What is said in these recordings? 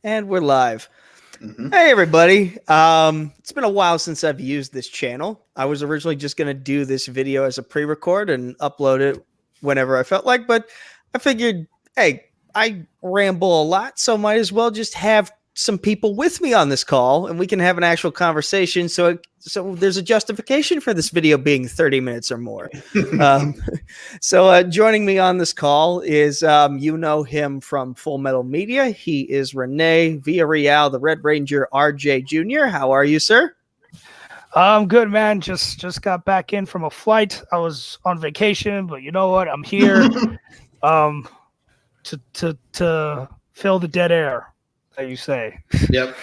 And we're live. Mm-hmm. Hey, everybody. It's been a while since I've used this channel. I was originally just going to do this video as a pre-record and upload it whenever I felt like, but I figured, hey, I ramble a lot, so might as well just have some people with me on this call and we can have an actual conversation. So there's a justification for this video being 30 minutes or more. Joining me on this call is, you know him from Full Metal Media. He is Rene Villarreal, the Red Ranger RJ Jr. How are you, sir? I'm good, man. Just got back in from a flight. I was on vacation, but you know what? I'm here to fill the dead air, that you say. Yep.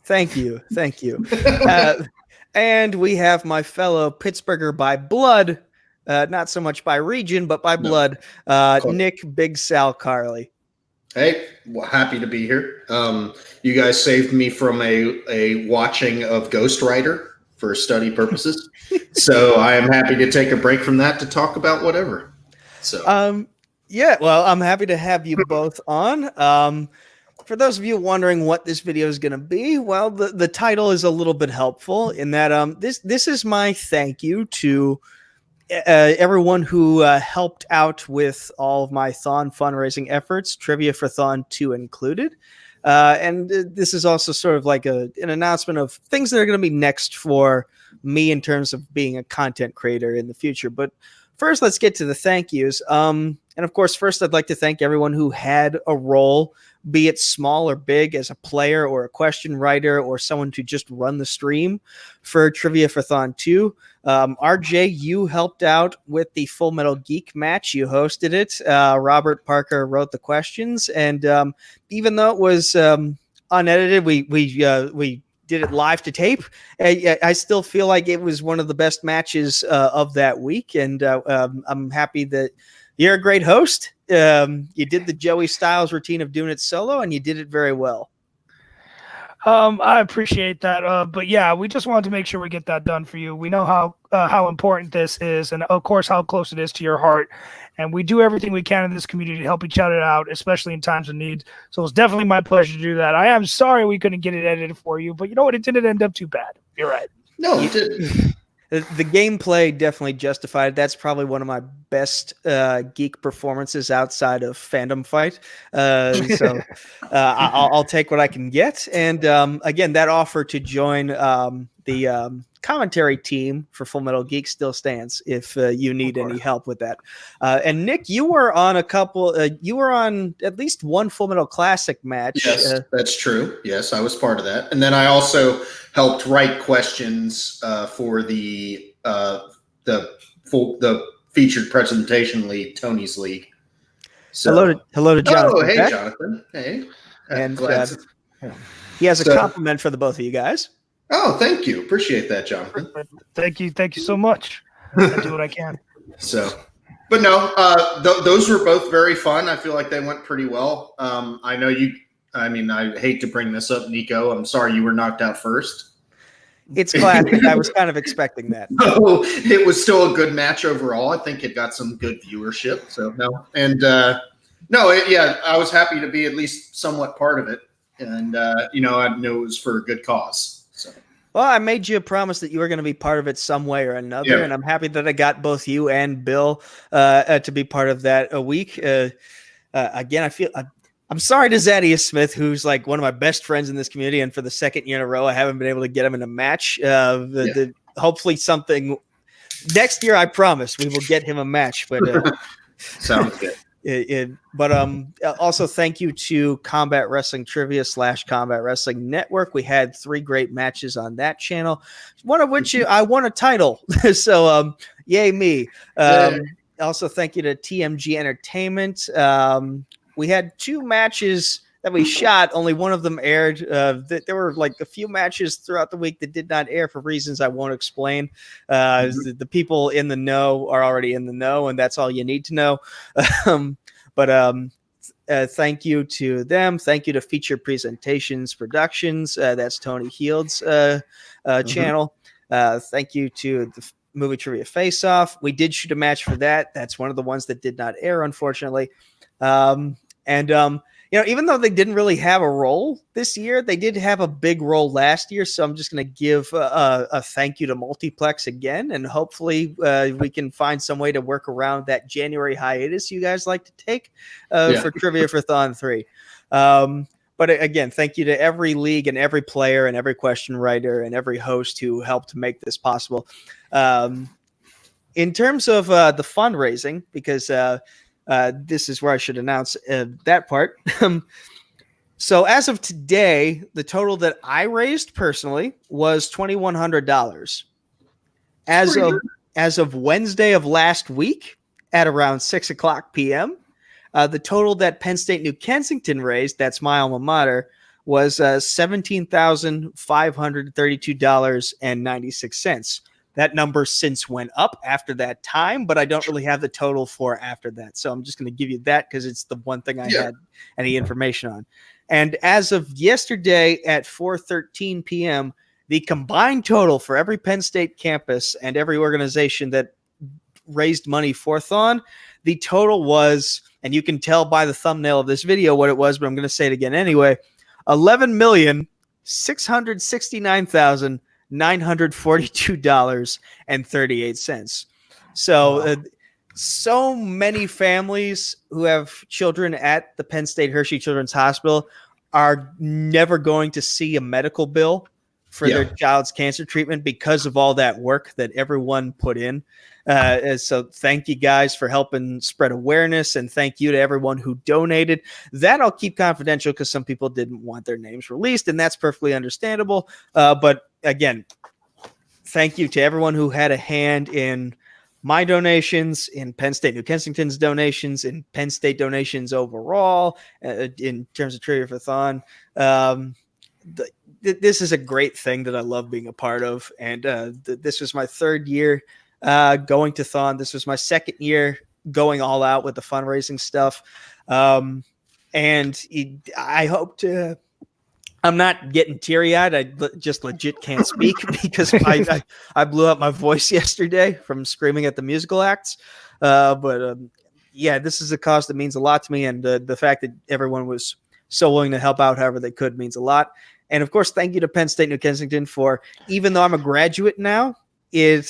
Thank you. And we have my fellow Pittsburgher by blood, not so much by region, but by blood, Nick Big Sal Carley. Hey, well, happy to be here. You guys saved me from a watching of Ghost Rider for study purposes. So I am happy to take a break from that to talk about whatever. So yeah, well, I'm happy to have you both on. For those of you wondering what this video is going to be, well, the title is a little bit helpful in that this is my thank you to everyone who helped out with all of my THON fundraising efforts, Trivia for THON 2 included. And this is also sort of like an announcement of things that are going to be next for me in terms of being a content creator in the future. But first, let's get to the thank yous. And of course, first, I'd like to thank everyone who had a role, be it small or big, as a player or a question writer or someone to just run the stream for Trivia for THON 2. RJ, you helped out with the Full Metal Geek match. You hosted it. Robert Parker wrote the questions. And even though it was unedited, we did it live to tape. I still feel like it was one of the best matches of that week. And I'm happy that you're a great host. You did the Joey Styles routine of doing it solo, and you did it very well. I appreciate that. But yeah, we just wanted to make sure we get that done for you. We know how important this is, and of course how close it is to your heart. And we do everything we can in this community to help each other out, especially in times of need. So it's definitely my pleasure to do that. I am sorry we couldn't get it edited for you, but you know what? It didn't end up too bad. You're right. No, it didn't. The gameplay definitely justified. That's probably one of my best geek performances outside of Fandom Fight. I'll take what I can get. And again, that offer to join the commentary team for Full Metal Geek still stands if you need any help with that. And Nick, you were on you were on at least one Full Metal Classic match. Yes, that's true. Yes, I was part of that. And then I also helped write questions for the featured presentation league, Tony's League. So, hello to Jonathan. Oh, hey, Jonathan. Hey. And he has a compliment for the both of you guys. Oh, thank you. Appreciate that, Jonathan. Thank you so much. I do what I can. But no, those were both very fun. I feel like they went pretty well. I know I hate to bring this up, Nico. I'm sorry you were knocked out first. It's classic. I was kind of expecting that. No, it was still a good match overall. I think it got some good viewership. So no, and I was happy to be at least somewhat part of it, and I knew it was for a good cause. So. Well, I made you a promise that you were going to be part of it some way or another, and I'm happy that I got both you and Bill to be part of that a week. Again, I'm sorry to Zadius Smith, who's like one of my best friends in this community, and for the second year in a row, I haven't been able to get him in a match. Hopefully something next year, I promise, we will get him a match. But sounds good. Also thank you to Combat Wrestling Trivia / Combat Wrestling Network. We had 3 great matches on that channel, one of which I won a title. So yay me. Also thank you to TMG Entertainment. We had 2 matches that we shot. Only one of them aired. There were like a few matches throughout the week that did not air for reasons I won't explain. The people in the know are already in the know, and that's all you need to know. Thank you to them. Thank you to Feature Presentations Productions. That's Tony Heald's channel. Thank you to the Movie Trivia Face Off. We did shoot a match for that. That's one of the ones that did not air, unfortunately. even though they didn't really have a role this year, they did have a big role last year. So I'm just going to give a thank you to Multiplex again, and hopefully we can find some way to work around that January hiatus you guys like to take for Trivia for Thon 3. But again, thank you to every league and every player and every question writer and every host who helped make this possible. In terms of the fundraising, because this is where I should announce that part. So as of today, the total that I raised personally was $2,100. As of Wednesday of last week at around 6:00 p.m., the total that Penn State New Kensington raised, that's my alma mater, was $17,532.96. That number since went up after that time, but I don't really have the total for after that. So I'm just going to give you that because it's the one thing I had any information on. And as of yesterday at 4:13 p.m., the combined total for every Penn State campus and every organization that raised money for Thon, the total was, and you can tell by the thumbnail of this video what it was, but I'm going to say it again anyway, $11,669,942.38. So, so many families who have children at the Penn State Hershey Children's Hospital are never going to see a medical bill for their child's cancer treatment because of all that work that everyone put in. So thank you guys for helping spread awareness, and thank you to everyone who donated. That I'll keep confidential because some people didn't want their names released, and that's perfectly understandable. But again, thank you to everyone who had a hand in my donations, in Penn State New Kensington's donations, in Penn State donations overall, in terms of Trivia for Thon. This is a great thing that I love being a part of, and this was my third year going to Thon. This was my second year going all out with the fundraising stuff, and I hope to. I'm not getting teary-eyed. I just legit can't speak because I blew out my voice yesterday from screaming at the musical acts. But this is a cause that means a lot to me, and the fact that everyone was so willing to help out however they could means a lot. And of course, thank you to Penn State New Kensington for, even though I'm a graduate now, it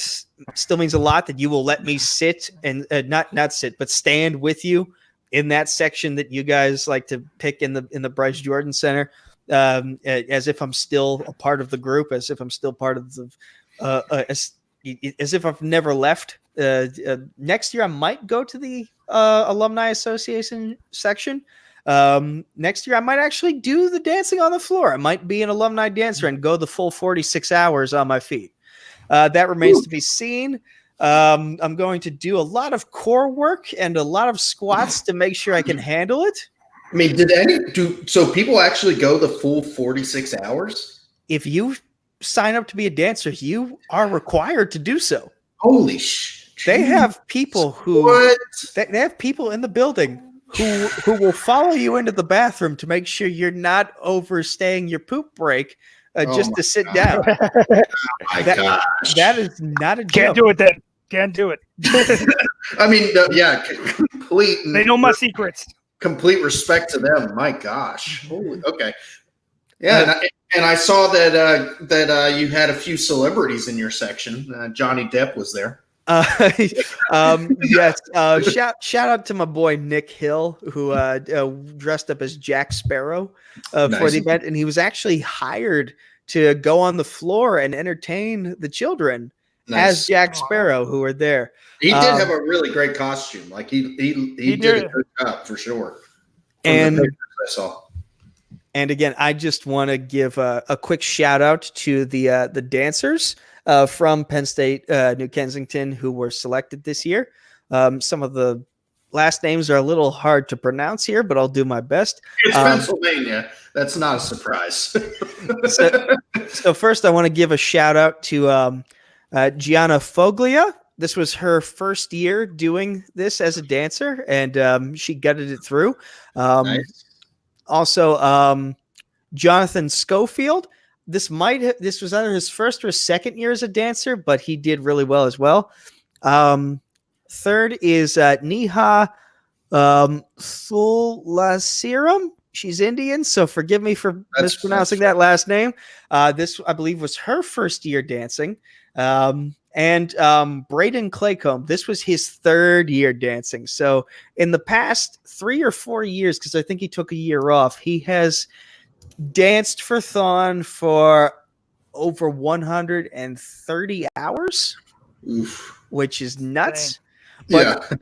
still means a lot that you will let me sit and not sit, but stand with you in that section that you guys like to pick in the Bryce Jordan Center, as if I'm still a part of the group, as if I'm still part of the, as if I've never left. Next year, I might go to the Alumni Association section. Next year I might actually do the dancing on the floor. I might be an alumni dancer and go the full 46 hours on my feet. That remains to be seen. I'm going to do a lot of core work and a lot of squats to make sure I can handle it. I mean, so people actually go the full 46 hours? If you sign up to be a dancer, you are required to do so. Holy shit. They have people they have people in the building who will follow you into the bathroom to make sure you're not overstaying your poop break just to sit down. That is not a joke. Can't do it then. Can't do it. I mean, complete. They know my secrets. Complete respect to them. My gosh. Holy, okay. Yeah, and I saw that you had a few celebrities in your section. Johnny Depp was there. Yes. Shout out to my boy Nick Hill, who dressed up as Jack Sparrow for the event, and he was actually hired to go on the floor and entertain the children as Jack Sparrow, who were there. He did have a really great costume. Like he did a good job for sure. And I saw. And again, I just want to give a quick shout out to the dancers from Penn State New Kensington who were selected this year. Some of the last names are a little hard to pronounce here, but I'll do my best. It's Pennsylvania. That's not a surprise. So first, I want to give a shout out to Gianna Foglia. This was her first year doing this as a dancer, and she gutted it through. Nice. Also, Jonathan Schofield. This was either his first or second year as a dancer, but he did really well as well. Third is Neha Thulasiram. she's Indian, so forgive me for mispronouncing that's that last name. This, I believe, was her first year dancing. And Braden Claycomb, this was his third year dancing. So in the past 3 or 4 years, because I think he took a year off, he has danced for THON for over 130 hours, which is nuts. But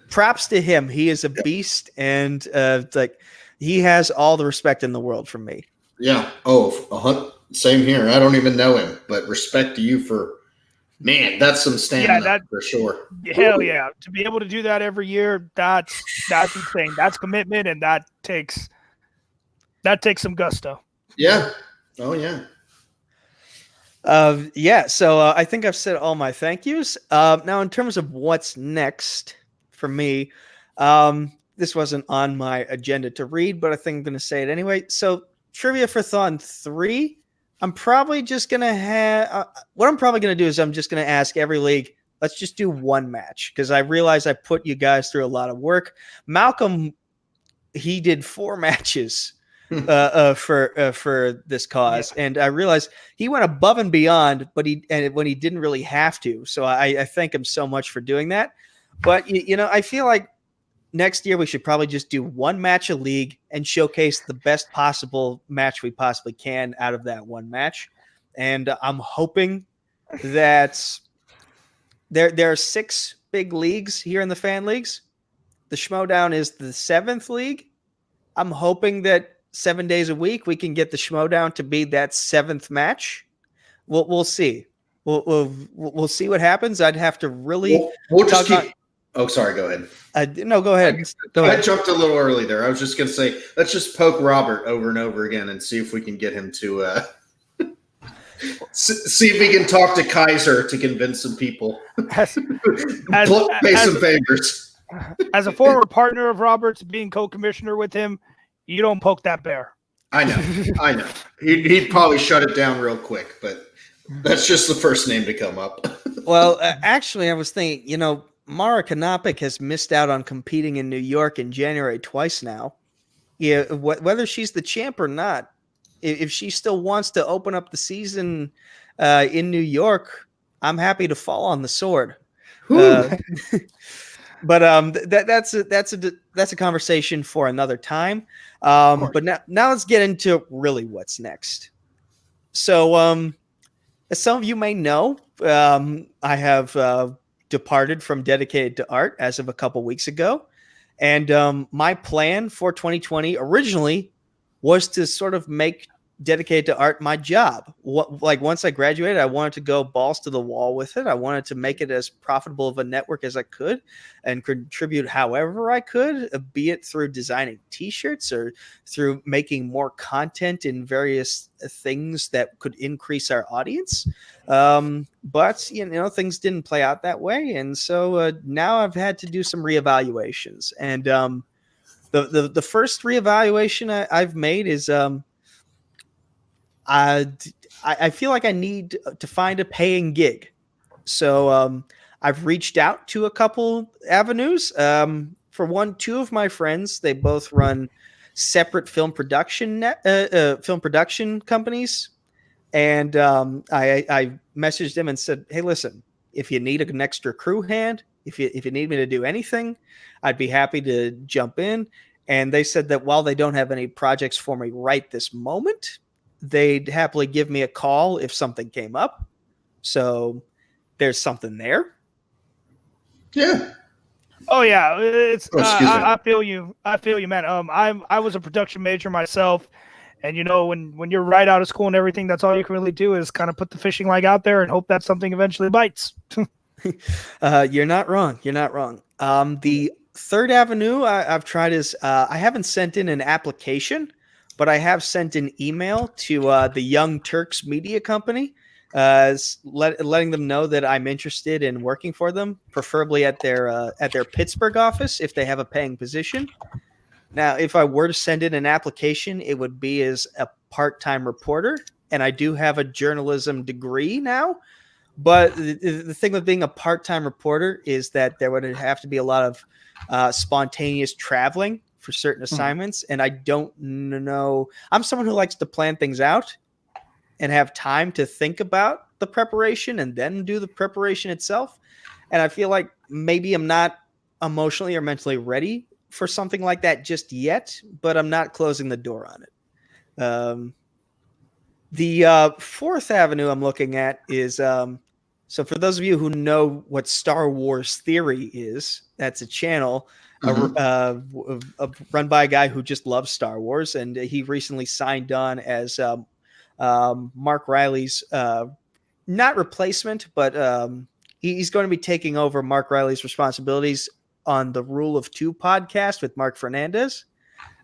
props to him. He is a beast, and like he has all the respect in the world from me. Yeah. Oh, same here. I don't even know him, but respect to you for, man, that's some stamina for sure. Hell yeah. To be able to do that every year, that's insane. That's commitment, and that takes some gusto. Yeah. Oh, yeah. So I think I've said all my thank yous. Now, in terms of what's next for me, this wasn't on my agenda to read, but I think I'm going to say it anyway. So, Trivia for THON 3, I'm probably just going to have what I'm probably going to do is I'm just going to ask every league, let's just do one match, because I realize I put you guys through a lot of work. Malcolm, he did 4 matches for this cause, and I realized he went above and beyond, but when he didn't really have to. So I thank him so much for doing that. But you know, I feel like next year we should probably just do one match a league and showcase the best possible match we possibly can out of that one match. And I'm hoping that there are 6 big leagues here in the fan leagues. The Schmodown is the 7th league. I'm hoping that 7 days a week we can get the Schmodown to be that 7th match. We'll see. We'll see what happens. I'd have to really. We'll just keep. Oh, sorry. Go ahead. No, go ahead. I jumped a little early there. I was just going to say, let's just poke Robert over and over again and see if we can get him to see if we can talk to Kaiser to convince some people. Pay some favors. As a former partner of Robert's, being co-commissioner with him, you don't poke that bear. I know. He'd probably shut it down real quick, but that's just the first name to come up. Well, actually, I was thinking, you know, Mara Kanopik has missed out on competing in New York in January twice now. Yeah, whether she's the champ or not, if she still wants to open up the season in New York, I'm happy to fall on the sword. But that's a conversation for another time. But now let's get into really what's next. So, as some of you may know, I have departed from Dedicated to Art as of a couple weeks ago. And my plan for 2020 originally was to sort of make Dedicated to Art my job. Like once I graduated, I wanted to go balls to the wall with it. I wanted to make it as profitable of a network as I could and contribute however I could, be it through designing t-shirts or through making more content in various things that could increase our audience. But you know, things didn't play out that way. And so now I've had to do some reevaluations. And the first reevaluation I've made is I feel like I need to find a paying gig. So I've reached out to a couple avenues. For one, 2 of my friends, they both run separate film production companies. And I messaged them and said, hey, listen, if you need an extra crew hand, if you need me to do anything, I'd be happy to jump in. And they said that while they don't have any projects for me right this moment, they'd happily give me a call if something came up. So there's something there. Yeah. Oh yeah. It's I feel you. I feel you, man. I was a production major myself, and you know, when you're right out of school and everything, that's all you can really do is kind of put the fishing line out there and hope that something eventually bites. You're not wrong. You're not wrong. The third avenue I've tried is I haven't sent in an application, but I have sent an email to the Young Turks Media Company, letting them know that I'm interested in working for them, preferably at their Pittsburgh office if they have a paying position. Now, if I were to send in an application, it would be as a part-time reporter, and I do have a journalism degree now. But the thing with being a part-time reporter is that there would have to be a lot of spontaneous traveling for certain assignments, and I don't know. I'm someone who likes to plan things out and have time to think about the preparation and then do the preparation itself. And I feel like maybe I'm not emotionally or mentally ready for something like that just yet, but I'm not closing the door on it. The fourth avenue I'm looking at is so for those of you who know what Star Wars Theory is, that's a channel run by a guy who just loves Star Wars, and he recently signed on as Mark Riley's not replacement, but he's going to be taking over Mark Riley's responsibilities on the Rule of Two podcast with Mark Fernandez.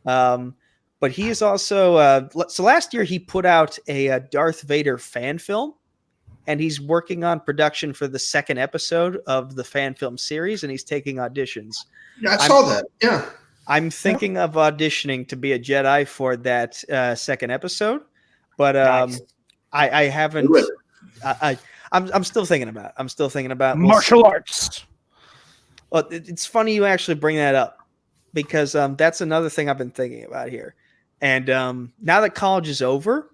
But he is also so last year he put out a Darth Vader fan film, and he's working on production for the second episode of the fan film series, and he's taking auditions. Yeah, I saw that. Yeah. I'm thinking of auditioning to be a Jedi for that second episode, but Nice. I haven't. Do it. I'm still thinking about it. I'm still thinking about Martial arts. Well, it's funny you actually bring that up, because that's another thing I've been thinking about here. And now that college is over,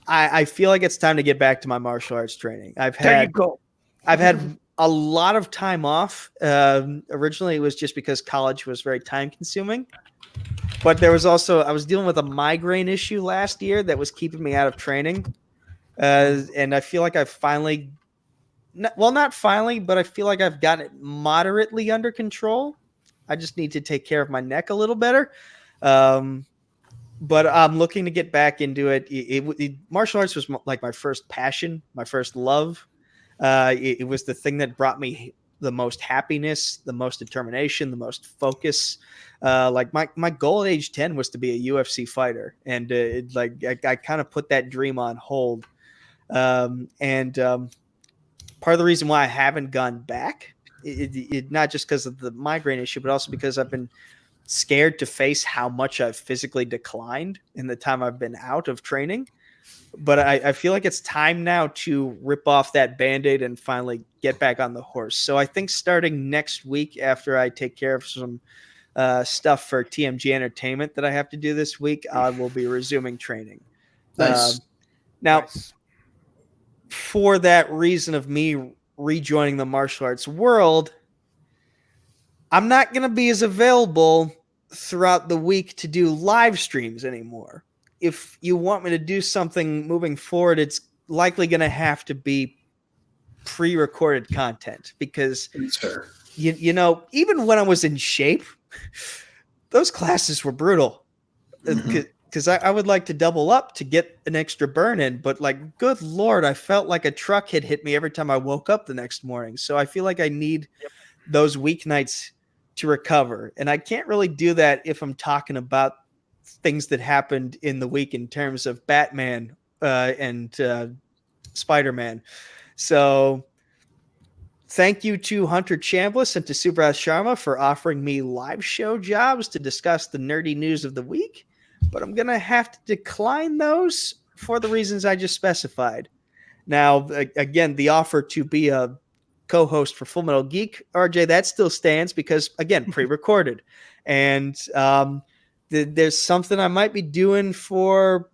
I feel like it's time to get back to my martial arts training. There you go. I've had a lot of time off. Originally, it was just because college was very time consuming. But there was also, I was dealing with a migraine issue last year that was keeping me out of training. And I feel like I've finally, not finally, but I feel like I've gotten it moderately under control. I just need to take care of my neck a little better. But I'm looking to get back into it. Martial arts was like my first passion, my first love. It was the thing that brought me the most happiness, the most determination, the most focus. Like my goal at age 10 was to be a UFC fighter. And I kind of put that dream on hold. Part of the reason why I haven't gone back, not just because of the migraine issue, but also because I've been scared to face how much I've physically declined in the time I've been out of training. But I feel like it's time now to rip off that Band-Aid and finally get back on the horse. So I think starting next week, after I take care of some stuff for TMG Entertainment that I have to do this week, I will be resuming training. Nice. Now, for that reason of me rejoining the martial arts world, I'm not going to be as available throughout the week to do live streams anymore. If you want me to do something moving forward, it's likely going to have to be pre-recorded content, because you know, even when I was in shape, those classes were brutal. Because I would like to double up to get an extra burn in, but like, good Lord, I felt like a truck had hit me every time I woke up the next morning. So I feel like I need those weeknights to recover. And I can't really do that if I'm talking about things that happened in the week in terms of Batman and Spider-Man. So thank you to Hunter Chambliss and to Subrat Sharma for offering me live show jobs to discuss the nerdy news of the week. But I'm going to have to decline those for the reasons I just specified. Now, again, the offer to be a co-host for Full Metal Geek, RJ, that still stands because, again, pre-recorded. And there's something I might be doing for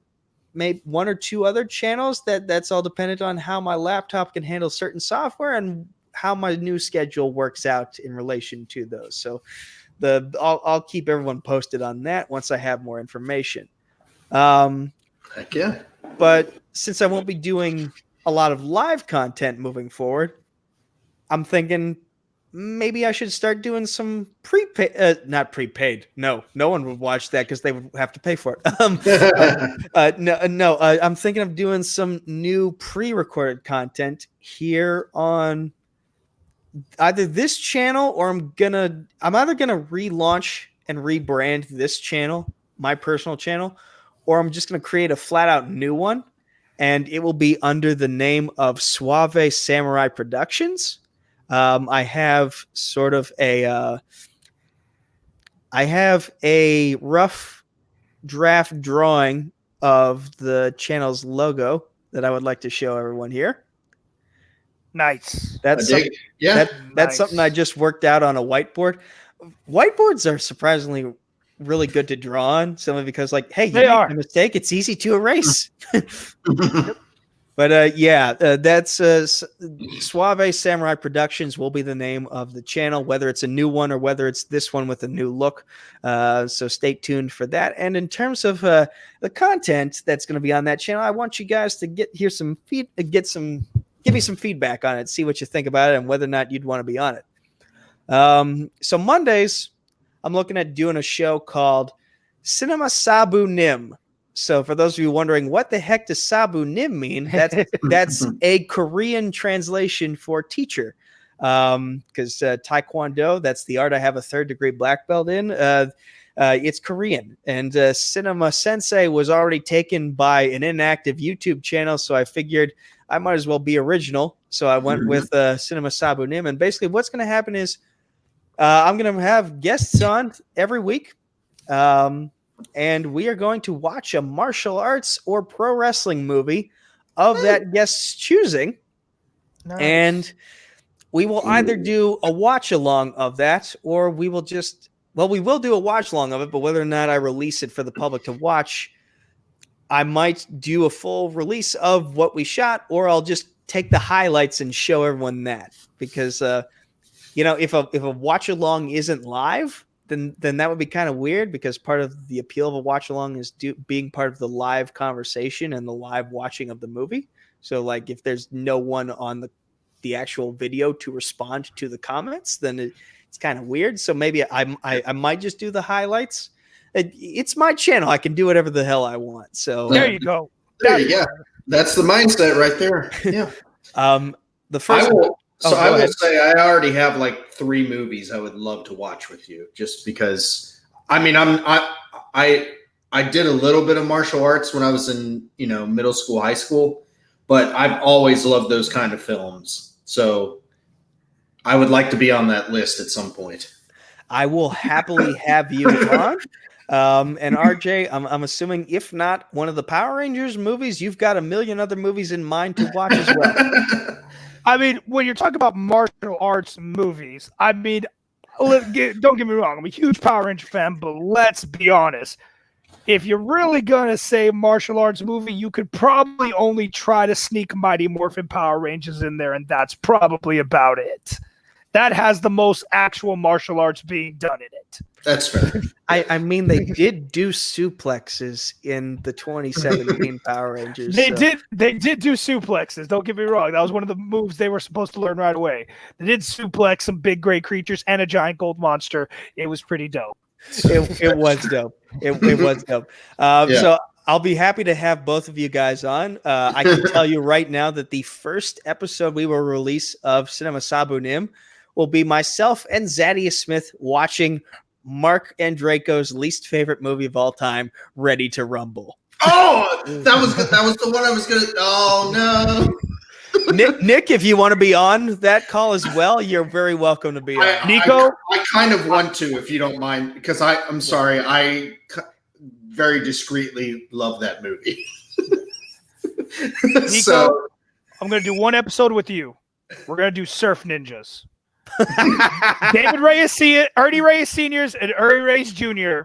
maybe one or two other channels that's all dependent on how my laptop can handle certain software and how my new schedule works out in relation to those. So I'll keep everyone posted on that once I have more information. Heck yeah. But since I won't be doing a lot of live content moving forward, I'm thinking maybe I should start doing some not prepaid. No one would watch that because they would have to pay for it. No. I'm thinking of doing some new pre-recorded content here on either this channel, or I'm either gonna relaunch and rebrand this channel, my personal channel, or I'm just gonna create a flat out new one, and it will be under the name of Suave Samurai Productions. I have sort of I have a rough draft drawing of the channel's logo that I would like to show everyone here. Nice. That's Nice. something I just worked out on a whiteboard. Whiteboards are surprisingly really good to draw on, simply because, like, hey, you They make are. a mistake, it's easy to erase. But that's Suave Samurai Productions will be the name of the channel, whether it's a new one or whether it's this one with a new look. So stay tuned for that. And in terms of the content that's going to be on that channel, I want you guys to give me some feedback on it, see what you think about it, and whether or not you'd want to be on it. So Mondays, I'm looking at doing a show called Cinema Sabu Nim. So for those of you wondering, what the heck does Sabu Nim mean? That's a Korean translation for teacher. Because Taekwondo, that's the art I have a 3rd degree black belt in. It's Korean. And Cinema Sensei was already taken by an inactive YouTube channel, so I figured I might as well be original. So I went with Cinema Sabu Nim. And basically what's going to happen is I'm going to have guests on every week. And we are going to watch a martial arts or pro wrestling movie of that guest's choosing. Nice. And we will either do a watch along of that, or we will we will do a watch along of it, but whether or not I release it for the public to watch, I might do a full release of what we shot, or I'll just take the highlights and show everyone that. Because, if a watch along isn't live, then that would be kind of weird, because part of the appeal of a watch along is being part of the live conversation and the live watching of the movie. So like if there's no one on the actual video to respond to the comments, then it's kind of weird. So maybe I might just do the highlights. It's my channel. I can do whatever the hell I want. So there you go. That's the mindset right there. Yeah. The first. I will say I already have like 3 movies I would love to watch with you, just because. I mean, I did a little bit of martial arts when I was in middle school, high school, but I've always loved those kind of films. So I would like to be on that list at some point. I will happily have you on. And RJ, I'm assuming if not one of the Power Rangers movies, you've got a million other movies in mind to watch as well. I mean, when you're talking about martial arts movies, I mean, don't get me wrong, I'm a huge Power Ranger fan, but let's be honest. If you're really going to say martial arts movie, you could probably only try to sneak Mighty Morphin Power Rangers in there, and that's probably about it. That has the most actual martial arts being done in it. That's fair. I mean, they did do suplexes in the 2017 Power Rangers. They did do suplexes. Don't get me wrong. That was one of the moves they were supposed to learn right away. They did suplex some big great creatures and a giant gold monster. It was pretty dope. It was dope. It was dope. So I'll be happy to have both of you guys on. I can tell you right now that the first episode we will release of Cinema Sabu Nim will be myself and Zaddia Smith watching Mark Andraco's least favorite movie of all time, Ready to Rumble. Oh, that was good. That was the one I was gonna. Oh no, Nick, if you want to be on that call as well, you're very welcome to be on. Nico, I kind of want to, if you don't mind, because I'm sorry, I very discreetly love that movie. Nico, so, I'm gonna do one episode with you. We're gonna do Surf Ninjas. David Reyes Ernie Reyes Sr. and Ernie Reyes Jr.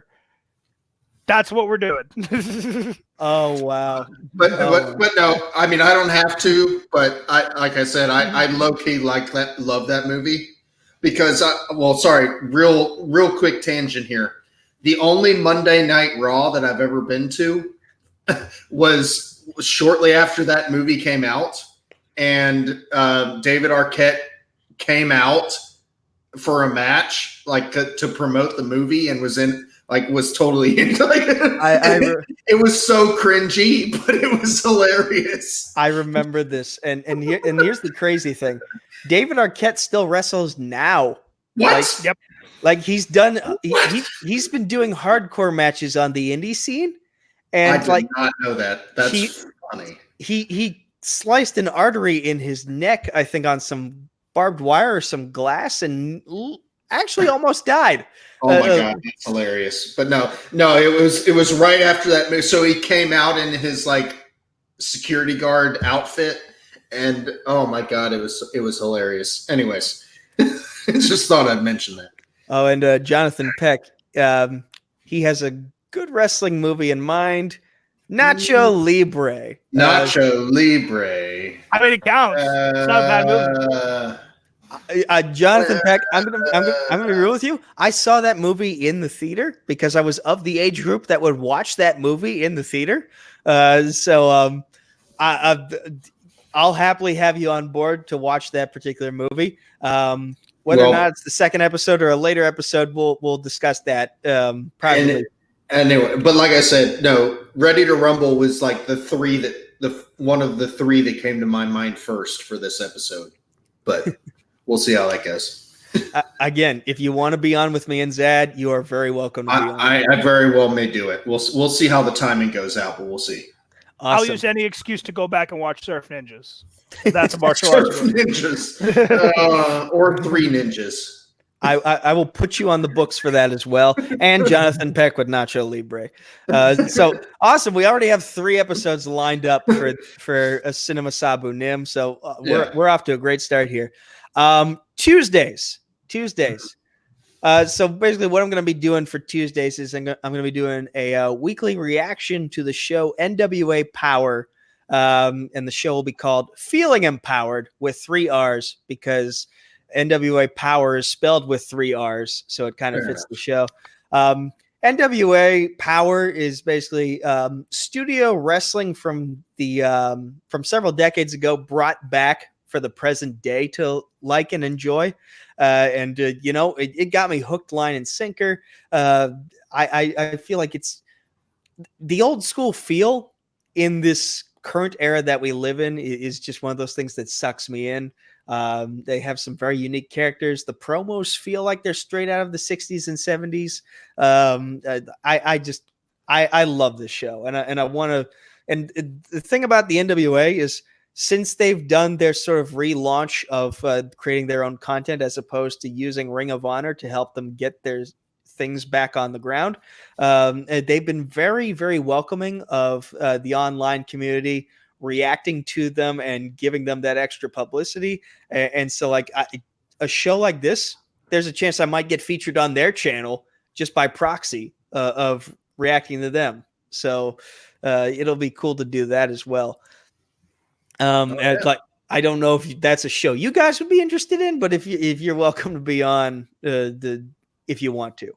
That's what we're doing. Oh wow! But no, I mean I don't have to. But like I said, I low key love that movie because real quick tangent here. The only Monday Night Raw that I've ever been to was shortly after that movie came out, and David Arquette came out for a match, like to promote the movie, and was totally into it was so cringy, but it was hilarious. I remember this, and here's the crazy thing: David Arquette still wrestles now. What? Like he's done. He's been doing hardcore matches on the indie scene, and I did not know that. That's funny. He sliced an artery in his neck, I think, on some barbed wire or some glass, and actually almost died. Oh my god, that's hilarious! But no, it was right after that. So he came out in his security guard outfit, and oh my god, it was hilarious. Anyways, just thought I'd mention that. Oh, and Jonathan Peck, he has a good wrestling movie in mind. Nacho Libre. Nacho Libre. I mean, it counts. It's not a bad movie. Jonathan Peck, I'm gonna be real with you. I saw that movie in the theater because I was of the age group that would watch that movie in the theater. I'll happily have you on board to watch that particular movie. Whether or not it's the second episode or a later episode, we'll discuss that privately. Anyway, but like I said, no, Ready to Rumble was like one of the three that came to my mind first for this episode. But we'll see how that goes. Again, if you want to be on with me and Zad, you are very welcome to be on. I very well may do it. We'll see how the timing goes out, but we'll see. Awesome. I'll use any excuse to go back and watch Surf Ninjas. That's a martial arts. Surf Ninjas, or Three Ninjas. I will put you on the books for that as well, and Jonathan Peck with Nacho Libre. So awesome! We already have 3 episodes lined up for a Cinema Sabu Nim. So we're off to a great start here. Tuesdays. So basically, what I'm going to be doing for Tuesdays is I'm going to be doing a weekly reaction to the show NWA Power, and the show will be called Feeling Empowered with 3 R's because NWA Power is spelled with 3 R's, so it kind of fits the show. NWA Power is basically studio wrestling from several decades ago, brought back for the present day to like and enjoy. It got me hooked, line, and sinker. I feel like it's the old school feel in this current era that we live in is just one of those things that sucks me in. They have some very unique characters. The promos feel like they're straight out of the 60s and 70s. I love this show, and I want to. And the thing about the NWA is, since they've done their sort of relaunch of creating their own content as opposed to using Ring of Honor to help them get their things back on the ground, they've been very, very welcoming of the online community, reacting to them and giving them that extra publicity. And so like a show like this, there's a chance I might get featured on their channel just by proxy of reacting to them. So it'll be cool to do that as well. And like, I don't know if that's a show you guys would be interested in, but if you're welcome to be on if you want to.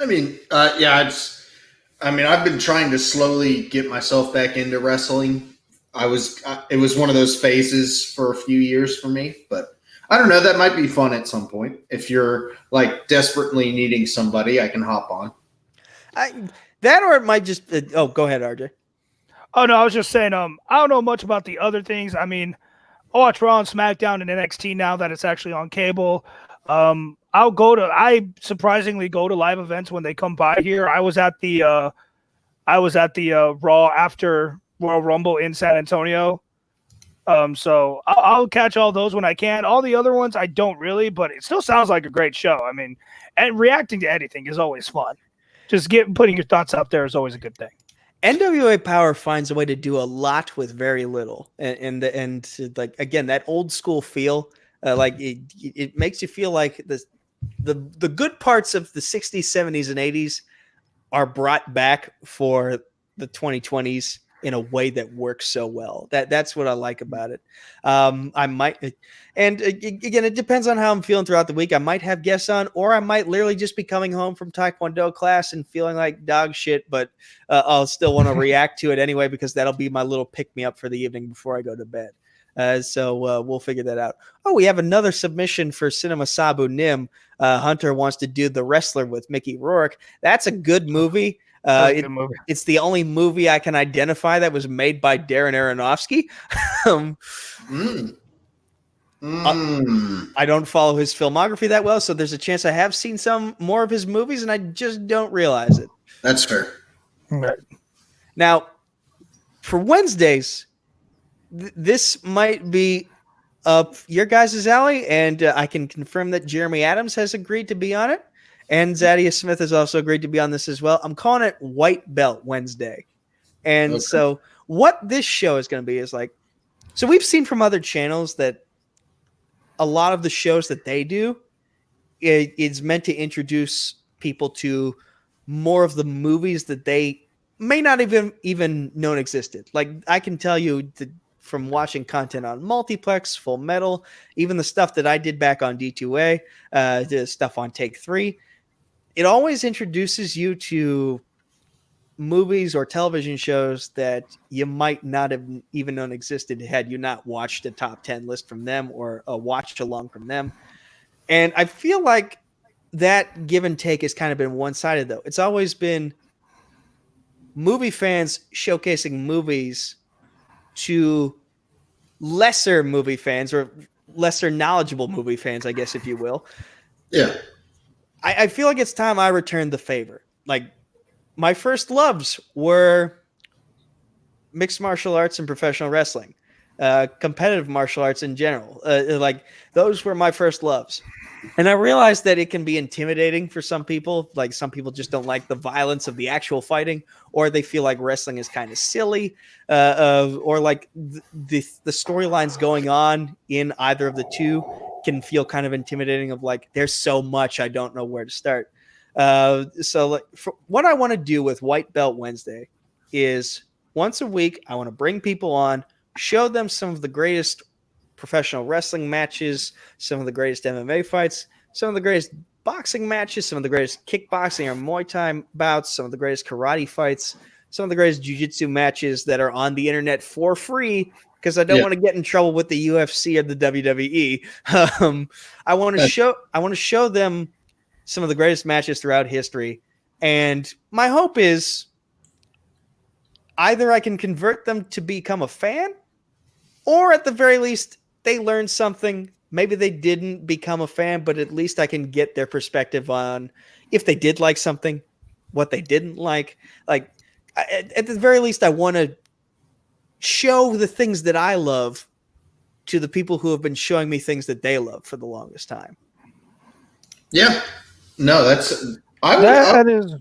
I mean, I've been trying to slowly get myself back into wrestling. It was one of those phases for a few years for me, but I don't know. That might be fun at some point. If you're like desperately needing somebody, I can hop on. That or it might just. Go ahead, RJ. Oh no, I was just saying. I don't know much about the other things. I mean, I watch Raw and SmackDown and NXT now that it's actually on cable. I surprisingly go to live events when they come by here. I was at the Raw after Royal Rumble in San Antonio. So I'll catch all those when I can. All the other ones I don't really, but it still sounds like a great show. I mean, and reacting to anything is always fun. Just putting your thoughts out there is always a good thing. NWA Power finds a way to do a lot with very little, and like again that old school feel. Like it makes you feel like the good parts of the 60s, 70s, and 80s are brought back for the 2020s in a way that works so well. That's what I like about it. I might, and again, it depends on how I'm feeling throughout the week. I might have guests on, or I might literally just be coming home from Taekwondo class and feeling like dog shit, but I'll still want to react to it anyway because that'll be my little pick me up for the evening before I go to bed. So we'll figure that out. Oh, we have another submission for Cinema Sabu Nim. Hunter wants to do The Wrestler with Mickey Rourke. That's a good movie. It's the only movie I can identify that was made by Darren Aronofsky. I don't follow his filmography that well, so there's a chance I have seen some more of his movies, and I just don't realize it. That's fair. Right. Now, for Wednesdays, this might be up your guys' alley, and I can confirm that Jeremy Adams has agreed to be on it. And Zaddia Smith has also agreed to be on this as well. I'm calling it White Belt Wednesday. And so what this show is going to be is like, so we've seen from other channels that a lot of the shows that they do is meant to introduce people to more of the movies that they may not even known existed. Like I can tell you that from watching content on Multiplex, Full Metal, even the stuff that I did back on D2A, the stuff on Take 3, it always introduces you to movies or television shows that you might not have even known existed had you not watched a top 10 list from them or a watch along from them. And I feel like that give and take has kind of been one-sided, though. It's always been movie fans showcasing movies to lesser movie fans or lesser knowledgeable movie fans, I guess, if you will. Yeah. I feel like it's time I returned the favor. Like, my first loves were mixed martial arts and professional wrestling, competitive martial arts in general. Like, those were my first loves. And I realized that it can be intimidating for some people. Like, some people just don't like the violence of the actual fighting, or they feel like wrestling is kind of silly, or like the storylines going on in either of the two can feel kind of intimidating, of like, there's so much, I don't know where to start. So like, what I want to do with White Belt Wednesday is once a week, I want to bring people on, show them some of the greatest professional wrestling matches, some of the greatest MMA fights, some of the greatest boxing matches, some of the greatest kickboxing or Muay Thai bouts, some of the greatest karate fights, some of the greatest jiu-jitsu matches that are on the internet for free, because I don't want to get in trouble with the UFC or the WWE. I want to show them some of the greatest matches throughout history. And my hope is either I can convert them to become a fan, or at the very least, they learned something. Maybe they didn't become a fan, but at least I can get their perspective on if they did like something, what they didn't like. Like, at the very least, I want to show the things that I love to the people who have been showing me things that they love for the longest time. Yeah. No, that is.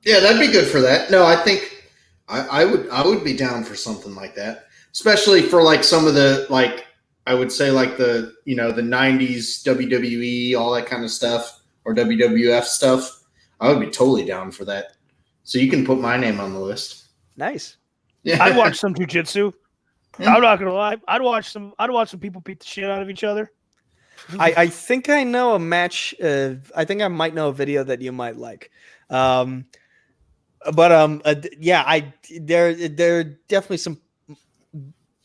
Yeah, that'd be good for that. No, I think I would be down for something like that, especially for like some of the, like, I would say like the, you know, the 90s WWE, all that kind of stuff, or WWF stuff. I would be totally down for that. So you can put my name on the list. Nice. Yeah. I'd watch some jiu-jitsu. I'm not gonna lie. I'd watch some people beat the shit out of each other. I think I know a match. I think I might know a video that you might like. Yeah, there are definitely some,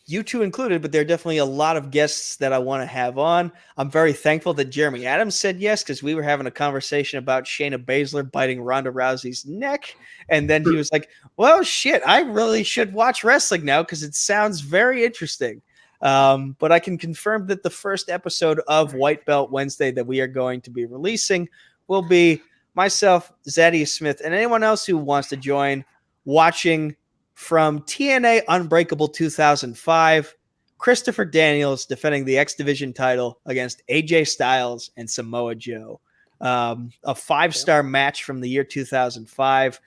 you two included, but there are definitely a lot of guests that I want to have on. I'm very thankful that Jeremy Adams said yes, because we were having a conversation about Shayna Baszler biting Ronda Rousey's neck. And then he was like, well, shit, I really should watch wrestling now because it sounds very interesting. But I can confirm that the first episode of White Belt Wednesday that we are going to be releasing will be myself, Zaddy Smith, and anyone else who wants to join, watching from TNA Unbreakable 2005, Christopher Daniels defending the X Division title against AJ Styles and Samoa Joe. A 5-star match from the year 2005.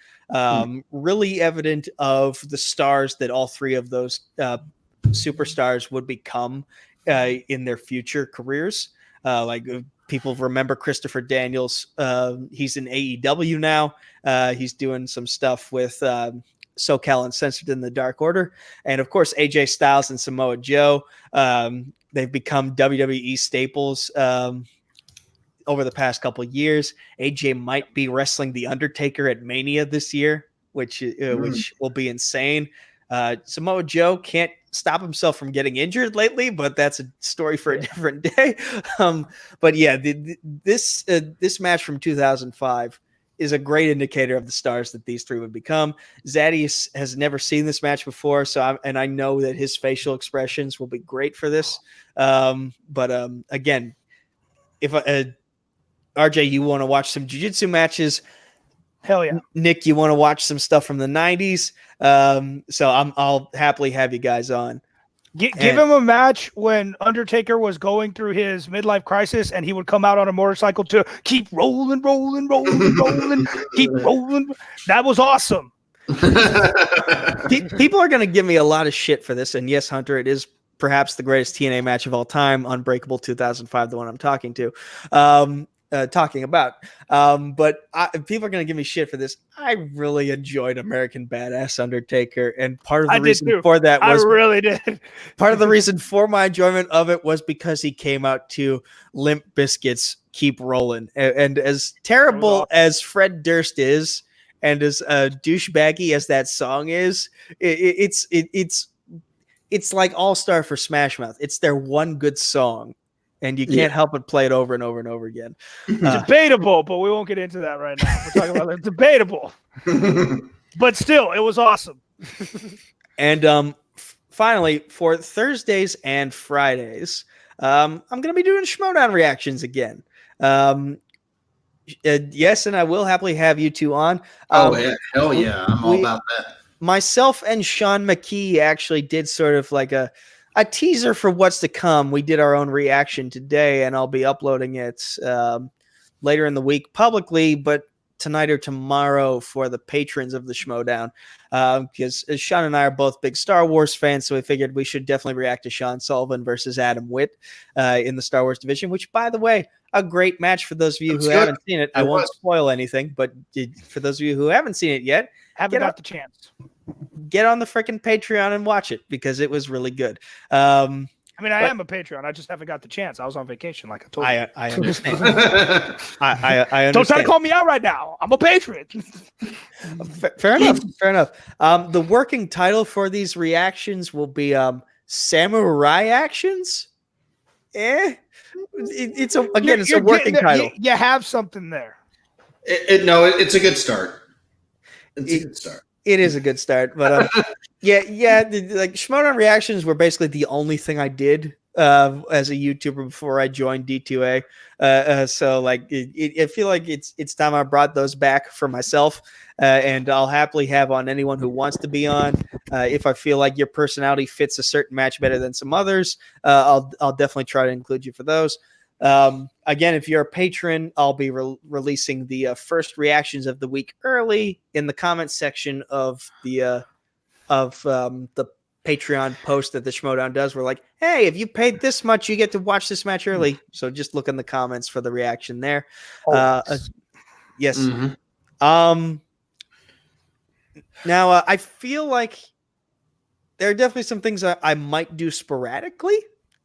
Really evident of the stars that all three of those superstars would become in their future careers. Like, people remember Christopher Daniels. He's in AEW now. He's doing some stuff with SoCal Uncensored in the Dark Order. And of course, AJ Styles and Samoa Joe, they've become WWE staples over the past couple of years. AJ might be wrestling The Undertaker at Mania this year, which will be insane. Samoa Joe can't stop himself from getting injured lately, but that's a story for a different day. But yeah, this match from 2005 is a great indicator of the stars that these three would become. Zaddy has never seen this match before, so I know that his facial expressions will be great for this. Again, if RJ, you want to watch some jiu-jitsu matches, hell yeah. Nick, you want to watch some stuff from the 90s, so I'll happily have you guys on. Give him a match when Undertaker was going through his midlife crisis, and he would come out on a motorcycle to keep rolling, keep rolling. That was awesome. People are going to give me a lot of shit for this, and yes, Hunter, it is perhaps the greatest TNA match of all time, Unbreakable 2005, the one I'm talking to. talking about. But people are going to give me shit for this. I really enjoyed American Badass Undertaker, and part of the reason for that was I really did. part of the reason for my enjoyment of it was because he came out to Limp Bizkit's "Keep Rolling," and as terrible awesome. as Fred Durst is, and as douchebaggy as that song is, it's like All Star for Smash Mouth. It's their one good song, and you can't help but play it over and over and over again. Debatable, but we won't get into that right now. We're talking about debatable, but still, it was awesome. And finally, for Thursdays and Fridays, I'm going to be doing Schmodown reactions again. Yes, and I will happily have you two on. Hell yeah, I'm all about that. Myself and Sean McKee actually did sort of like a teaser for what's to come. We did our own reaction today, and I'll be uploading it later in the week publicly, but tonight or tomorrow for the patrons of the Schmodown, because Sean and I are both big Star Wars fans, so we figured we should definitely react to Sean Sullivan versus Adam Witt in the Star Wars division, which, by the way, a great match for those of you who haven't seen it. I won't spoil anything, but for those of you who haven't seen it yet, haven't got the chance. Get on the freaking Patreon and watch it because it was really good. I am a Patreon. I just haven't got the chance. I was on vacation, like I told you. I understand. I understand. Don't try to call me out right now. I'm a patron. Fair enough. Fair enough. The working title for these reactions will be Samurai Actions. It's a working title. You have something there. It's a good start. It's a good start. It is a good start, but like Schmodown reactions were basically the only thing I did as a YouTuber before I joined D2A. So like I feel like it's time I brought those back for myself, and I'll happily have on anyone who wants to be on. If I feel like your personality fits a certain match better than some others, I'll definitely try to include you for those. Again, if you're a patron, I'll be releasing the first reactions of the week early in the comments section of the Patreon post that the Schmodown does. We're like, hey, if you paid this much, you get to watch this match early. So just look in the comments for the reaction there. Yes. Mm-hmm. Now, I feel like there are definitely some things I might do sporadically.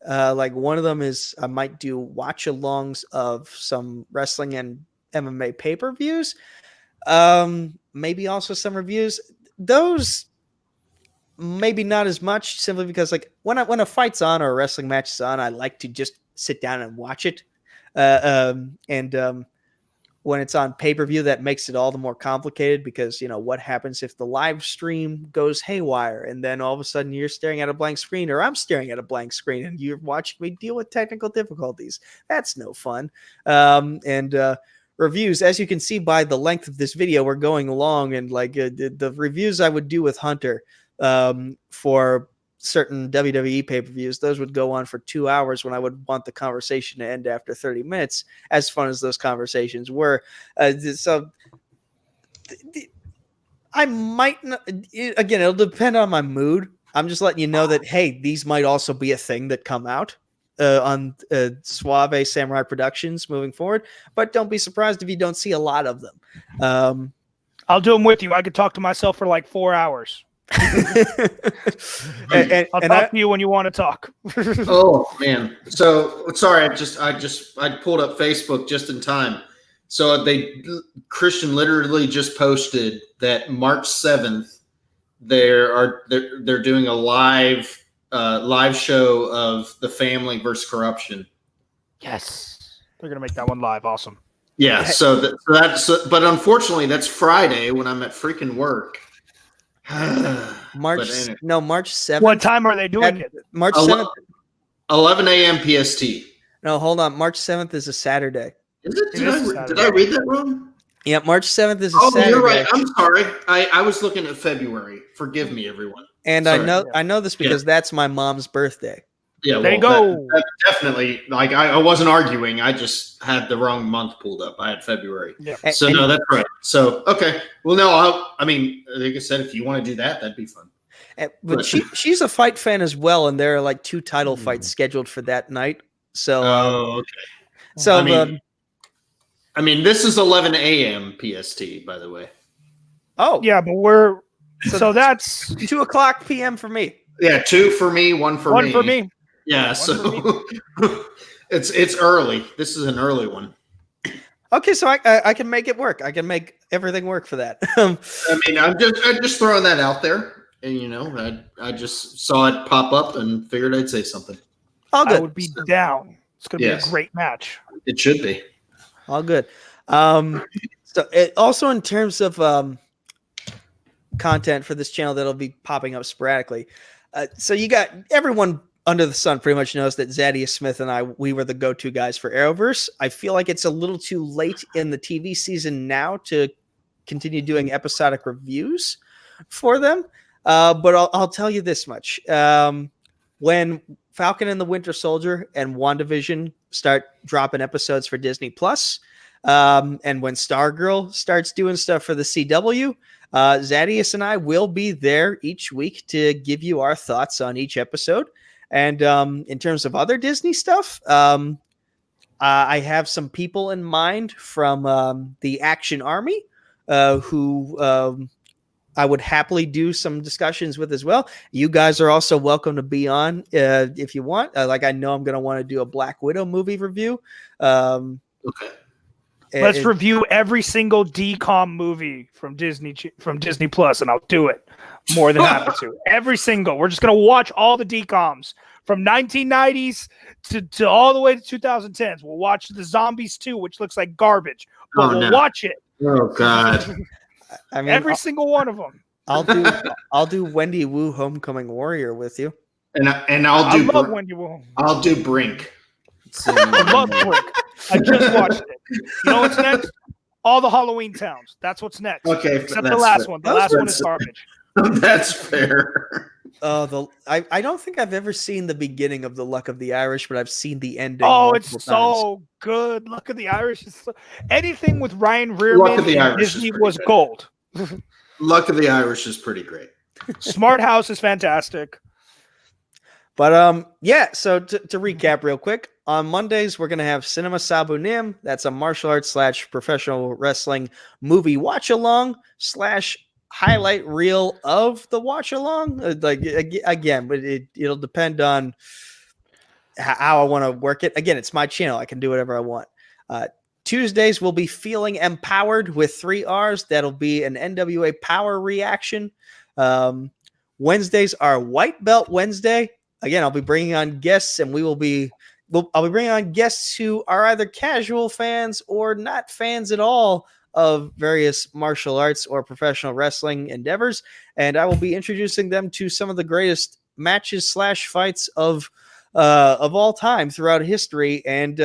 Like one of them is I might do watch-alongs of some wrestling and MMA pay-per-views. Maybe also some reviews. Those maybe not as much, simply because like when a fight's on or a wrestling match is on, I like to just sit down and watch it. And when it's on pay-per-view, that makes it all the more complicated because, you know, what happens if the live stream goes haywire and then all of a sudden you're staring at a blank screen or I'm staring at a blank screen and you're watching me deal with technical difficulties. That's no fun. Reviews, as you can see by the length of this video, we're going along, and like the reviews I would do with Hunter for certain WWE pay-per-views, those would go on for 2 hours when I would want the conversation to end after 30 minutes, as fun as those conversations were. So I might not, again, it'll depend on my mood. I'm just letting you know that, hey, these might also be a thing that come out on Suave Samurai Productions moving forward, but don't be surprised if you don't see a lot of them. I'll do them with you. I could talk to myself for like 4 hours. I'll talk to you when you want to talk. Oh man! So sorry, I pulled up Facebook just in time. So Christian literally just posted that March 7th they're doing a live show of The Family versus Corruption. Yes, they're gonna make that one live. Awesome. Yeah. So but unfortunately that's Friday when I'm at freaking work. March 7th. What time are they doing it? March 7th. 11 a.m. PST. No, hold on. March 7th is a Saturday. Is it? Did I read that wrong? Yeah, March 7th is a Saturday. You're right. I'm sorry. I was looking at February. Forgive me, everyone. And sorry. I know this because that's my mom's birthday. Yeah, there you go. That definitely, like, I wasn't arguing. I just had the wrong month pulled up. I had February. Yeah. So, no, that's right. So, okay. Well, no, I mean, like I said, if you want to do that, that'd be fun. But she's a fight fan as well, and there are like 2 title fights scheduled for that night. So, okay. So, I mean, this is 11 a.m. PST, by the way. Oh, Yeah, but so that's 2:00 p.m. for me. Yeah, 2 for me, 1 for me. one for me. Yeah, so it's early. This is an early one. Okay, so I can make it work. I can make everything work for that. I mean, I'm just throwing that out there, and I just saw it pop up and figured I'd say something. All good. I would be down. It's going to be a great match. It should be. All good. Also in terms of content for this channel that'll be popping up sporadically. So you got everyone under the sun pretty much knows that Zaddius Smith and we were the go-to guys for Arrowverse. I feel like it's a little too late in the TV season now to continue doing episodic reviews for them. But I'll tell you this much. When Falcon and the Winter Soldier and WandaVision start dropping episodes for Disney Plus, and when Stargirl starts doing stuff for the CW, Zaddius and I will be there each week to give you our thoughts on each episode. And in terms of other Disney stuff, I have some people in mind from the Action Army who I would happily do some discussions with as well. You guys are also welcome to be on if you want. I know I'm going to want to do a Black Widow movie review. Okay. Let's review every single DCOM movie from Disney Plus, and I'll do it. More than happy to. Every single. We're just going to watch all the DCOMs from 1990s to all the way to 2010s. We'll watch the Zombies 2, which looks like garbage, but we'll watch it. Oh God. I mean, every single one of them. I'll do Wendy Wu Homecoming Warrior with you. And I love Wendy Wu. I'll do Brink. I love Brink. I just watched it. You know what's next? All the Halloween towns. That's what's next. Okay, except the last one. The last one is garbage. That's fair. I don't think I've ever seen the beginning of The Luck of the Irish, but I've seen the ending. Oh, it's so good. Luck of the Irish is anything with Ryan Rearman and Disney was gold. Luck of the Irish is pretty great. Smart House is fantastic. But so to recap real quick, on Mondays we're gonna have Cinema Sabu Nim. That's a martial arts / professional wrestling movie watch along / highlight reel of the watch along. Again, but it'll depend on how I want to work it. Again, it's my channel. I can do whatever I want. Tuesdays we'll be feeling empowered with 3 R's. That'll be an NWA Power reaction. Wednesdays are White Belt Wednesday. Again, I'll be bringing on guests, and I'll be bringing on guests who are either casual fans or not fans at all of various martial arts or professional wrestling endeavors, and I will be introducing them to some of the greatest matches / fights of all time throughout history, and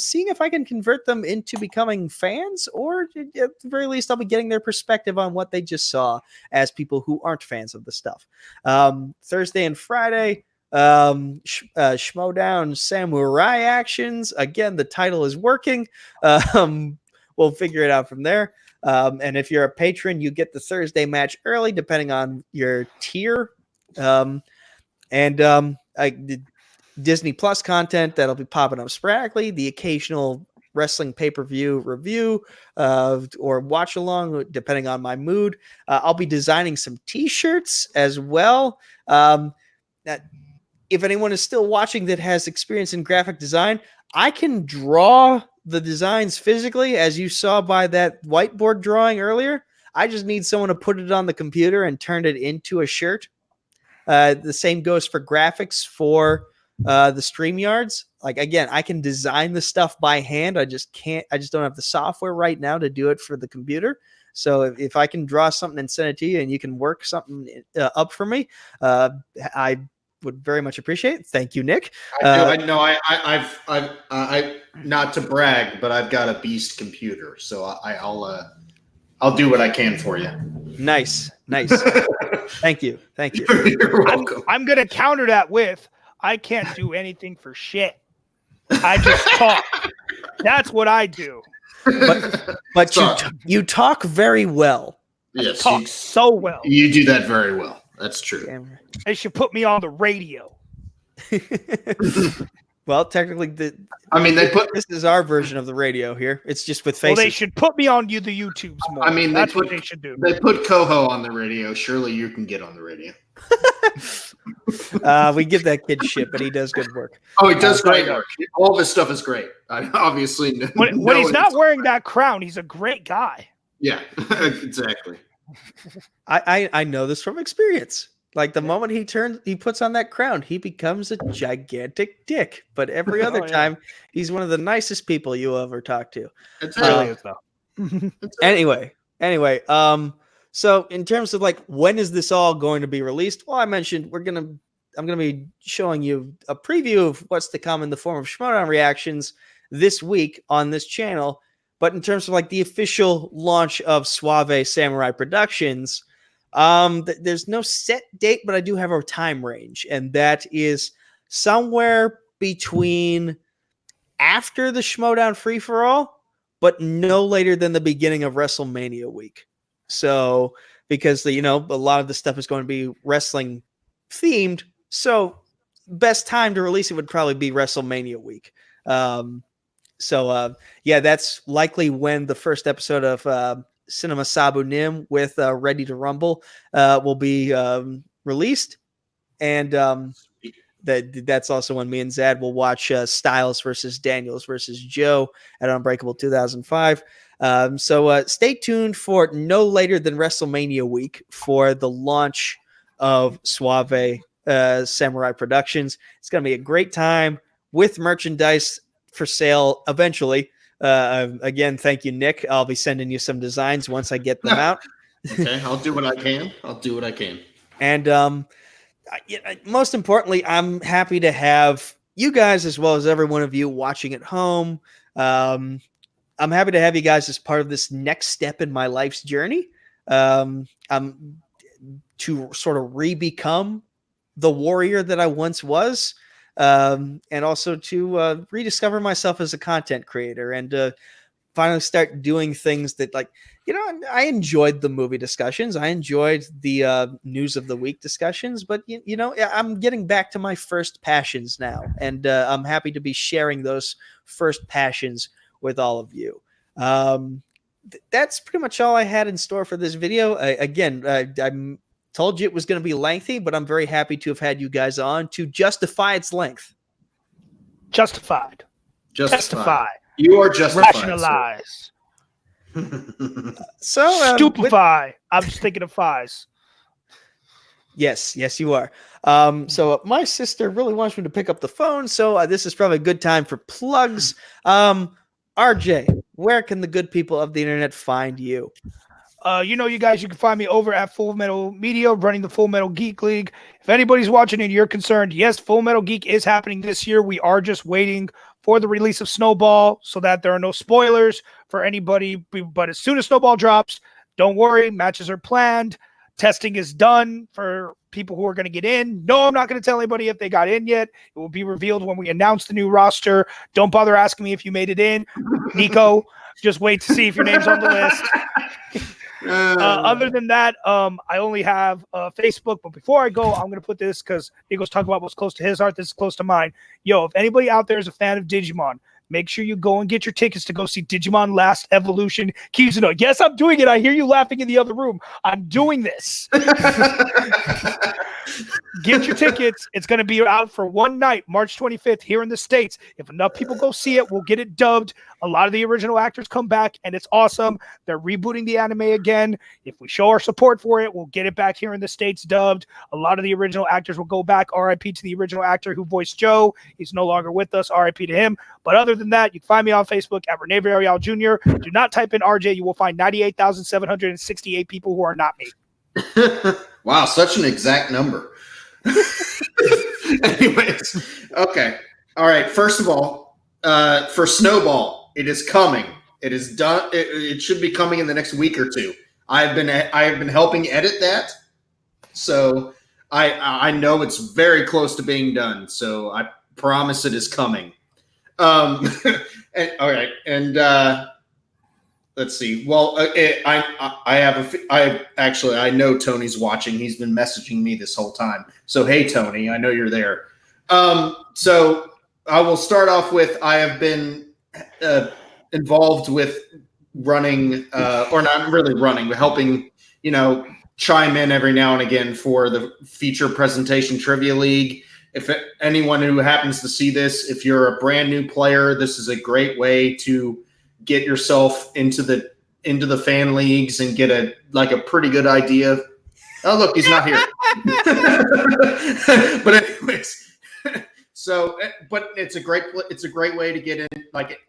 seeing if I can convert them into becoming fans, or at the very least, I'll be getting their perspective on what they just saw as people who aren't fans of the stuff. Thursday and Friday, Schmodown Samurai actions. Again, the title is working. We'll figure it out from there. And if you're a patron, you get the Thursday match early, depending on your tier. Disney Plus content that'll be popping up sporadically. The occasional wrestling pay-per-view review or watch along, depending on my mood. I'll be designing some T-shirts as well. If anyone is still watching that has experience in graphic design, I can draw the designs physically, as you saw by that whiteboard drawing earlier. I just need someone to put it on the computer and turn it into a shirt. The same goes for graphics for the StreamYards. Again, I can design the stuff by hand. I just don't have the software right now to do it for the computer. So if I can draw something and send it to you, and you can work something up for me, I would very much appreciate it. Thank you, Nick. I know. I not to brag, but I've got a beast computer, so I'll do what I can for you. Nice. Thank you. You're welcome. I'm gonna counter that with, I can't do anything for shit. I just talk. That's what I do. But you talk very well. Yes, talk so well. You do that very well. That's true. They should put me on the radio. Well, technically, this is our version of the radio here. It's just with faces. Well, they should put me on the YouTubes more. I mean, that's what they should do. They put Coho on the radio. Surely you can get on the radio. We give that kid shit, but he does good work. Oh, he does great work. All of his stuff is great. Obviously, when he's not wearing that crown, he's a great guy. Yeah, exactly. I know this from experience. Like the moment he puts on that crown, he becomes a gigantic dick. But every other time, he's one of the nicest people you ever talk to. It's really is though. Anyway. So in terms of like when is this all going to be released? Well, I mentioned I'm gonna be showing you a preview of what's to come in the form of Schmodown reactions this week on this channel. But in terms of like the official launch of Suave Samurai Productions, there's no set date, but I do have a time range, and that is somewhere between after the Schmodown Free for All, but no later than the beginning of WrestleMania week. So, because a lot of the stuff is going to be wrestling themed, so best time to release it would probably be WrestleMania week. That's likely when the first episode of Cinema Sabu Nim with Ready to Rumble will be released, and that's also when me and Zad will watch Styles versus Daniels versus Joe at Unbreakable 2005. Stay tuned for no later than WrestleMania week for the launch of Suave Samurai Productions. It's going to be a great time with merchandise for sale eventually. Again, thank you, Nick. I'll be sending you some designs once I get them out. Okay, I'll do what I can. And most importantly, I'm happy to have you guys as well as every one of you watching at home. I'm happy to have you guys as part of this next step in my life's journey. To sort of re-become the warrior that I once was. And also to rediscover myself as a content creator and finally start doing things that, like, I enjoyed the movie discussions. I enjoyed the news of the week discussions, but I'm getting back to my first passions now, and I'm happy to be sharing those first passions with all of you. That's pretty much all I had in store for this video. I'm told you it was going to be lengthy, but I'm very happy to have had you guys on to justify its length. Justified. Justify. You are justified. Rationalize. Stupefy. I'm just thinking of fies. Yes, you are. So my sister really wants me to pick up the phone, so this is probably a good time for plugs. RJ, where can the good people of the internet find you? You guys, you can find me over at Full Metal Media, running the Full Metal Geek League. If anybody's watching and you're concerned, yes, Full Metal Geek is happening this year. We are just waiting for the release of Snowball so that there are no spoilers for anybody. But as soon as Snowball drops, don't worry, matches are planned. Testing is done for people who are going to get in. No, I'm not going to tell anybody if they got in yet. It will be revealed when we announce the new roster. Don't bother asking me if you made it in. Nico, just wait to see if your name's on the list. Other than that, I only have Facebook. But before I go, I'm going to put this because Nico's talking about what's close to his heart. This is close to mine. Yo, if anybody out there is a fan of Digimon, make sure you go and get your tickets to go see Digimon Last Evolution Kizuno. Yes, I'm doing it. I hear you laughing in the other room. I'm doing this. Get your tickets. It's going to be out for one night, March 25th, here in the States. If enough people go see it, we'll get it dubbed. A lot of the original actors come back, and it's awesome. They're rebooting the anime again. If we show our support for it, we'll get it back here in the States dubbed. A lot of the original actors will go back. RIP to the original actor who voiced Joe. He's no longer with us. RIP to him. But other than that, you can find me on Facebook at Rene Villarreal Jr. Do not type in RJ. You will find 98,768 people who are not me. Wow, such an exact number. Anyways, okay. All right. First of all, for Snowball, it is coming. It is done. It should be coming in the next week or two. I have been helping edit that, so I know it's very close to being done. So I promise it is coming. All right, and let's see. Well, I know Tony's watching. He's been messaging me this whole time. So hey, Tony, I know you're there. So I will start off with I have been involved with running, or not really running, but helping, chime in every now and again for the feature presentation trivia league. If anyone who happens to see this, if you're a brand new player, this is a great way to get yourself into the fan leagues and get a pretty good idea. Oh, look, he's not here. But anyways, so, but it's a great way to get in, like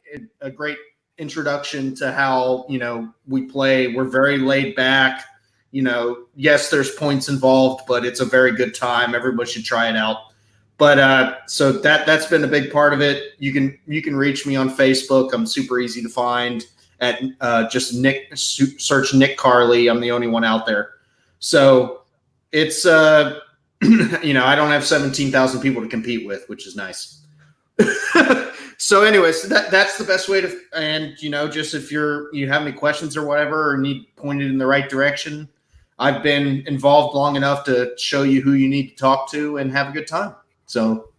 a great introduction to how, we play. We're very laid back. Yes, there's points involved, but it's a very good time. Everybody should try it out. But so that's been a big part of it. You can reach me on Facebook. I'm super easy to find at just search Nick Carly. I'm the only one out there. So it's I don't have 17,000 people to compete with, which is nice. So anyways, that's the best way to, and just if you have any questions or whatever, or need pointed in the right direction, I've been involved long enough to show you who you need to talk to and have a good time. So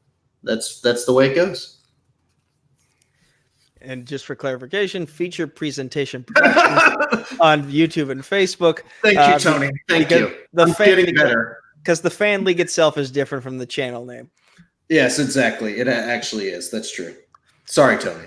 that's the way it goes. And just for clarification, feature presentation on YouTube and Facebook. Thank you, Tony. Thank you. I'm getting better. Because the fan league itself is different from the channel name. Yes, exactly. It actually is. That's true. Sorry, Tony.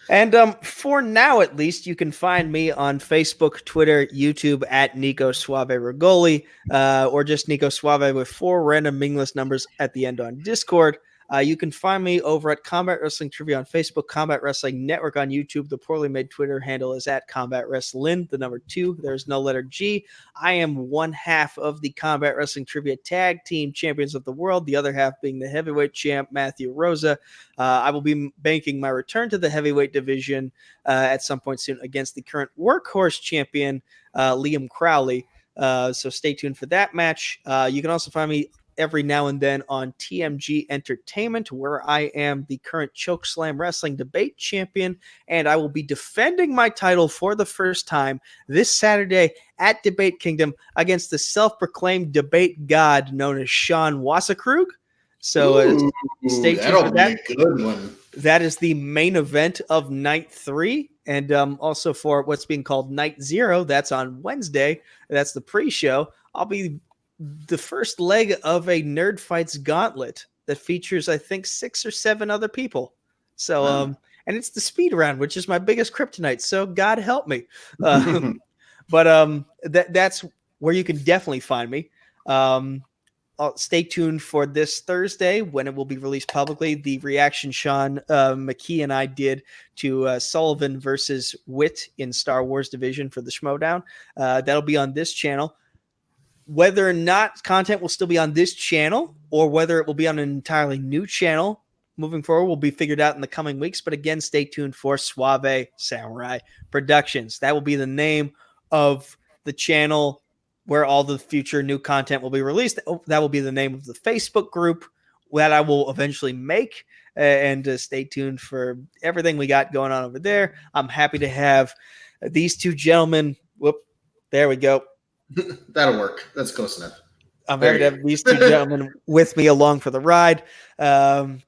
And for now, at least, you can find me on Facebook, Twitter, YouTube at Nico Suave Regoli, or just Nico Suave with 4 random meaningless numbers at the end on Discord. You can find me over at Combat Wrestling Trivia on Facebook, Combat Wrestling Network on YouTube. The poorly made Twitter handle is at Combat Wrestling, the number 2. There's no letter G. I am one half of the Combat Wrestling Trivia Tag Team Champions of the World, the other half being the heavyweight champ, Matthew Rosa. I will be banking my return to the heavyweight division at some point soon against the current workhorse champion, Liam Crowley. So stay tuned for that match. You can also find me every now and then on TMG Entertainment, where I am the current Chokeslam Wrestling Debate Champion, and I will be defending my title for the first time this Saturday at Debate Kingdom against the self-proclaimed debate god known as Sean Wasserkrug. So stay tuned for that. Be a good one. That is the main event of Night 3, and also for what's being called Night 0, that's on Wednesday. That's the pre-show. I'll be the first leg of a Nerd Fights gauntlet that features, I think, 6 or 7 other people. So, and it's the speed round, which is my biggest kryptonite. So God help me. But that's where you can definitely find me. Stay tuned for this Thursday when it will be released publicly. The reaction Sean McKee and I did to Sullivan versus Witt in Star Wars Division for the Schmodown. That'll be on this channel. Whether or not content will still be on this channel or whether it will be on an entirely new channel moving forward will be figured out in the coming weeks. But again, stay tuned for Suave Samurai Productions. That will be the name of the channel where all the future new content will be released. That will be the name of the Facebook group that I will eventually make. And stay tuned for everything we got going on over there. I'm happy to have these two gentlemen. There we go. That'll work. That's close enough. I'm happy to have these two gentlemen with me along for the ride. And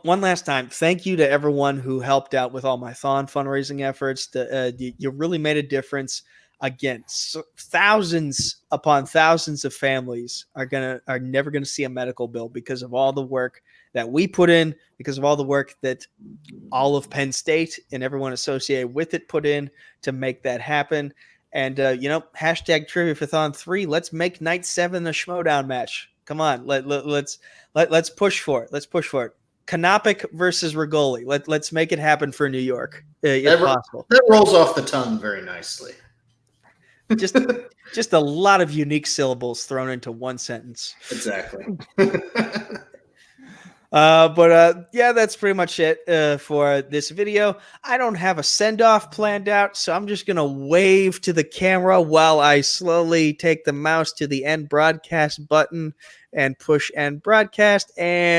one last time, thank you to everyone who helped out with all my THON fundraising efforts. You really made a difference. Again, thousands upon thousands of families are never gonna see a medical bill because of all the work that we put in, because of all the work that all of Penn State and everyone associated with it put in to make that happen. And, hashtag trivia for THON 3. Let's make Night 7 a Schmodown match. Come on. Let's push for it. Let's push for it. Kanopik versus Regoli. Let's make it happen for New York, if possible. That rolls off the tongue very nicely. Just a lot of unique syllables thrown into one sentence. Exactly. Yeah, that's pretty much it for this video. I don't have a send-off planned out, so I'm just going to wave to the camera while I slowly take the mouse to the end broadcast button and push end broadcast. And